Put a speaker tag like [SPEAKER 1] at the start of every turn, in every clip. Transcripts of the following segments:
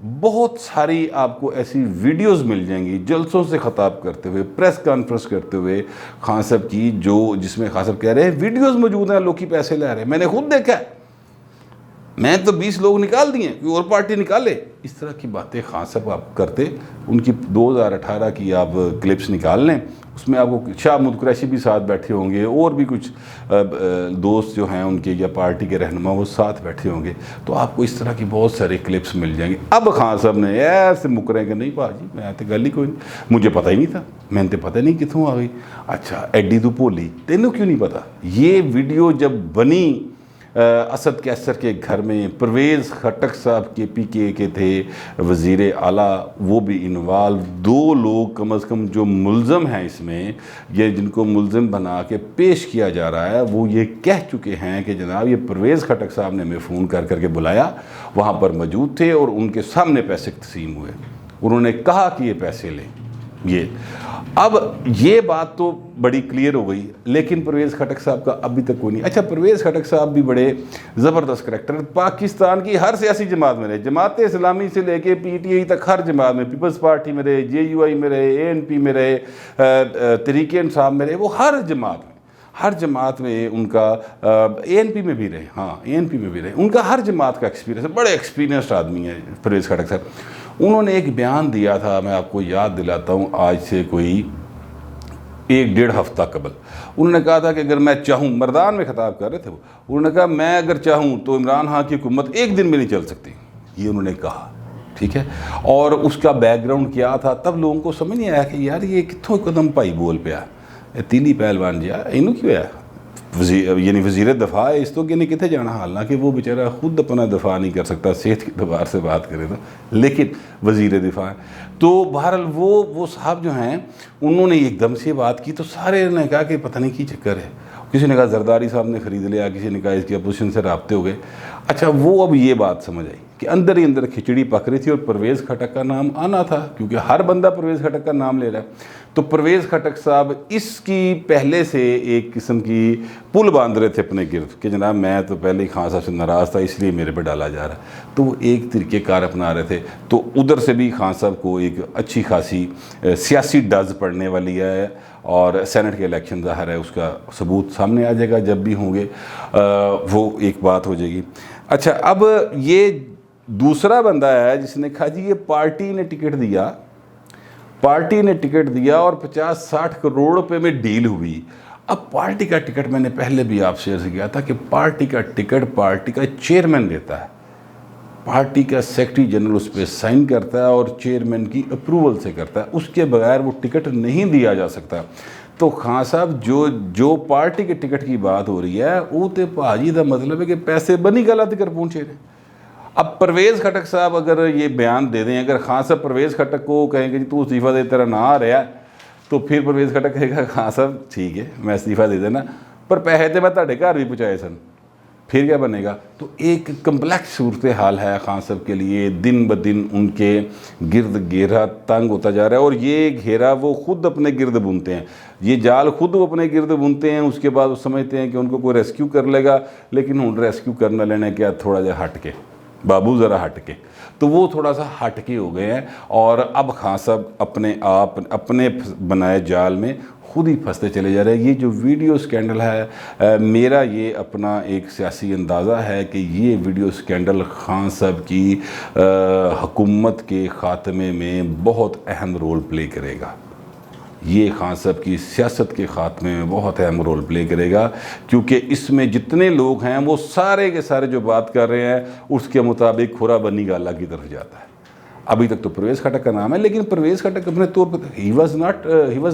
[SPEAKER 1] بہت ساری آپ کو ایسی ویڈیوز مل جائیں گی جلسوں سے خطاب کرتے ہوئے، پریس کانفرنس کرتے ہوئے خان صاحب کی، جس میں خان صاحب کہہ رہے ہیں ویڈیوز موجود ہیں، لوگ کی پیسے لے رہے ہیں، میں نے خود دیکھا ہے، میں تو 20 لوگ نکال دیے، کوئی اور پارٹی نکالے۔ اس طرح کی باتیں خان صاحب آپ کرتے، ان کی 2018 کی آپ کلپس نکال لیں، اس میں آپ کو شاہ محمود قریشی بھی ساتھ بیٹھے ہوں گے، اور بھی کچھ دوست جو ہیں ان کے یا پارٹی کے رہنما وہ ساتھ بیٹھے ہوں گے، تو آپ کو اس طرح کی بہت سارے کلپس مل جائیں گے۔ اب خان صاحب نے ایسے مکریں کہ نہیں بھاجی میں تو گل ہی کوئی نہیں، مجھے پتہ ہی نہیں تھا، میں نے پتہ نہیں کتوں آ گئی۔ اچھا ایڈی تو بھولی، تینوں کیوں نہیں پتا؟ یہ ویڈیو جب بنی اسد کیسر کے گھر میں، پرویز خٹک صاحب کے پی کے تھے وزیر اعلیٰ، وہ بھی انوالو، 2 لوگ کم از کم جو ملزم ہیں اس میں، یہ جن کو ملزم بنا کے پیش کیا جا رہا ہے، وہ یہ کہہ چکے ہیں کہ جناب یہ پرویز خٹک صاحب نے ہمیں فون کر کے بلایا، وہاں پر موجود تھے اور ان کے سامنے پیسے تقسیم ہوئے، انہوں نے کہا کہ یہ پیسے لیں۔ اب یہ بات تو بڑی کلیئر ہو گئی، لیکن پرویز خٹک صاحب کا ابھی تک کوئی نہیں۔ اچھا پرویز خٹک صاحب بھی بڑے زبردست کریکٹر، پاکستان کی ہر سیاسی جماعت میں رہے، جماعت اسلامی سے لے کے پی ٹی آئی تک، ہر جماعت میں، پیپلز پارٹی میں رہے، جے یو آئی میں رہے، اے این پی میں رہے، تحریک انصاف میں رہے، وہ ہر جماعت میں ان کا، اے این پی میں بھی رہے، ہاں اے این پی میں بھی رہے، ان کا ہر جماعت کا ایکسپیرینس ہے، بڑے ایکسپیرینسڈ آدمی ہے پرویز خٹک صاحب۔ انہوں نے ایک بیان دیا تھا، میں آپ کو یاد دلاتا ہوں، آج سے کوئی 1-1.5 ہفتہ قبل، انہوں نے کہا تھا کہ اگر میں چاہوں، مردان میں خطاب کر رہے تھے وہ، انہوں نے کہا میں اگر چاہوں تو عمران خان کی حکومت 1 دن میں نہیں چل سکتی، یہ انہوں نے کہا، ٹھیک ہے۔ اور اس کا بیک گراؤنڈ کیا تھا، تب لوگوں کو سمجھ نہیں آیا کہ یار یہ کتوں قدم پائی بول پیا، تیلی پہلوان جی انہوں کیوں ہے، یعنی وزیر دفاع ہے، اس تو کہ نہیں کتنے جانا، حالانکہ وہ بیچارہ خود اپنا دفاع نہیں کر سکتا، صحت کے اعتبار سے بات کرے تو، لیکن وزیر دفاع ہے۔ تو بہرحال وہ صاحب جو ہیں انہوں نے ایک دم سے بات کی، تو سارے نے کہا کہ پتہ نہیں کی چکر ہے، کسی نے کہا زرداری صاحب نے خرید لیا، کسی نے کہا اس کی اپوزیشن سے رابطے ہو گئے۔ اچھا وہ اب یہ بات سمجھ آئی کہ اندر ہی اندر کھچڑی پک رہی تھی، اور پرویز خٹک کا نام آنا تھا، کیونکہ ہر بندہ پرویز خٹک کا نام لے رہا ہے، تو پرویز خٹک صاحب اس کی پہلے سے ایک قسم کی پل باندھ رہے تھے اپنے گرد کہ جناب میں تو پہلے ہی خان صاحب سے ناراض تھا، اس لیے میرے پہ ڈالا جا رہا ہے، تو وہ ایک طریقہ کار اپنا رہے تھے۔ تو ادھر سے بھی خان صاحب کو ایک اچھی خاصی سیاسی ڈز پڑنے والی ہے، اور سینٹ کے الیکشن ظاہر ہے اس کا ثبوت سامنے آ جائے گا، جب بھی ہوں گے وہ ایک بات ہو جائے گی۔ اچھا اب یہ دوسرا بندہ ہے جس نے کہا جی یہ پارٹی نے ٹکٹ دیا اور 50-60 کروڑ روپے میں ڈیل ہوئی۔ اب پارٹی کا ٹکٹ میں نے پہلے بھی آپ سے عرض کیا تھا کہ پارٹی کا ٹکٹ پارٹی کا چیئرمین دیتا ہے، پارٹی کا سیکرٹری جنرل اس پہ سائن کرتا ہے اور چیئرمین کی اپروول سے کرتا ہے، اس کے بغیر وہ ٹکٹ نہیں دیا جا سکتا۔ تو خان صاحب جو پارٹی کے ٹکٹ کی بات ہو رہی ہے وہ تو بھاجی دا مطلب ہے کہ پیسے بنی گلا تک پہنچے رہے۔ اب پرویز خٹک صاحب اگر یہ بیان دے دیں، اگر خان صاحب پرویز خٹک کو کہیں کہ جی تو استعفیٰ دے تیرا نہ آ رہا ہے، تو پھر پرویز خٹک کہے گا خان صاحب ٹھیک ہے میں استعفیٰ دے دینا، پر پیسے تو میں تہاڈے گھر بھی پہنچائے سن، پھر کیا بنے گا؟ تو ایک کمپلیکس صورتحال ہے خان صاحب کے لیے، دن بدن ان کے گرد گھیرا تنگ ہوتا جا رہا ہے، اور یہ گھیرا وہ خود اپنے گرد بنتے ہیں، یہ جال خود وہ اپنے گرد بنتے ہیں، اس کے بعد وہ سمجھتے ہیں کہ ان کو کوئی ریسکیو کر لے گا، لیکن ان ریسکیو کرنا لینے کیا تھوڑا جا ہٹ کے، بابو ذرا ہٹ کے، تو وہ تھوڑا سا ہٹ کے ہو گئے ہیں، اور اب خان صاحب اپنے بنائے جال میں خود ہی پھنستے چلے جا رہے ہیں۔ یہ جو ویڈیو سکینڈل ہے، میرا یہ اپنا ایک سیاسی اندازہ ہے کہ یہ ویڈیو سکینڈل خان صاحب کی حکومت کے خاتمے میں بہت اہم رول پلے کرے گا، یہ خان صاحب کی سیاست کے خاتمے میں بہت اہم رول پلے کرے گا، کیونکہ اس میں جتنے لوگ ہیں وہ سارے کے سارے جو بات کر رہے ہیں اس کے مطابق کھرا بنی گالا کی طرف جاتا ہے۔ ابھی تک تو پرویز خٹک کا نام ہے، لیکن پرویز خٹک اپنے طور پر ہی واز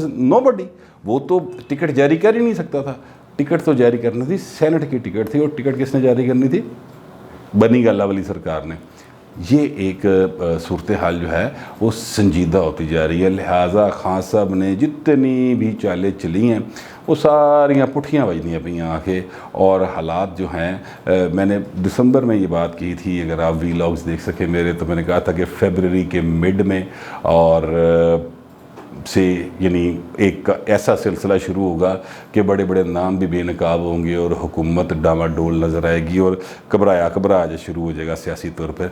[SPEAKER 1] نو بڈی، وہ تو ٹکٹ جاری کر ہی نہیں سکتا تھا، ٹکٹ تو جاری کرنی تھی سینٹ کی ٹکٹ تھی، اور ٹکٹ کس نے جاری کرنی تھی؟ بنی گالا والی سرکار نے۔ یہ ایک صورتحال جو ہے وہ سنجیدہ ہوتی جا رہی ہے، لہٰذا خان صاحب نے جتنی بھی چالیں چلی ہیں وہ ساریاں پٹھیاں بجنی پہ آ کے، اور حالات جو ہیں میں نے دسمبر میں یہ بات کی تھی، اگر آپ ویلاگز دیکھ سکیں میرے، تو میں نے کہا تھا کہ فیبرری کے مڈ میں اور سے یعنی ایک ایسا سلسلہ شروع ہوگا کہ بڑے بڑے نام بھی بے نقاب ہوں گے، اور حکومت ڈاما ڈول نظر آئے گی، اور گھبرایا شروع ہو جائے گا سیاسی طور پر۔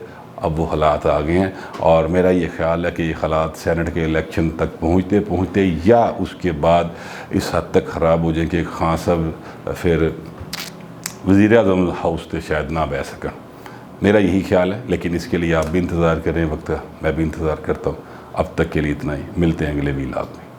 [SPEAKER 1] اب وہ حالات آ گئے ہیں، اور میرا یہ خیال ہے کہ یہ حالات سینٹ کے الیکشن تک پہنچتے یا اس کے بعد اس حد تک خراب ہو جائیں کہ خان صاحب پھر وزیر اعظم ہاؤس سے شاید نہ بیٹھ سکیں۔ میرا یہی خیال ہے، لیکن اس کے لیے آپ بھی انتظار کریں وقت کا، میں بھی انتظار کرتا ہوں۔ اب تک کے لیے اتنا ہی، ملتے ہیں اگلے ویلاگ میں۔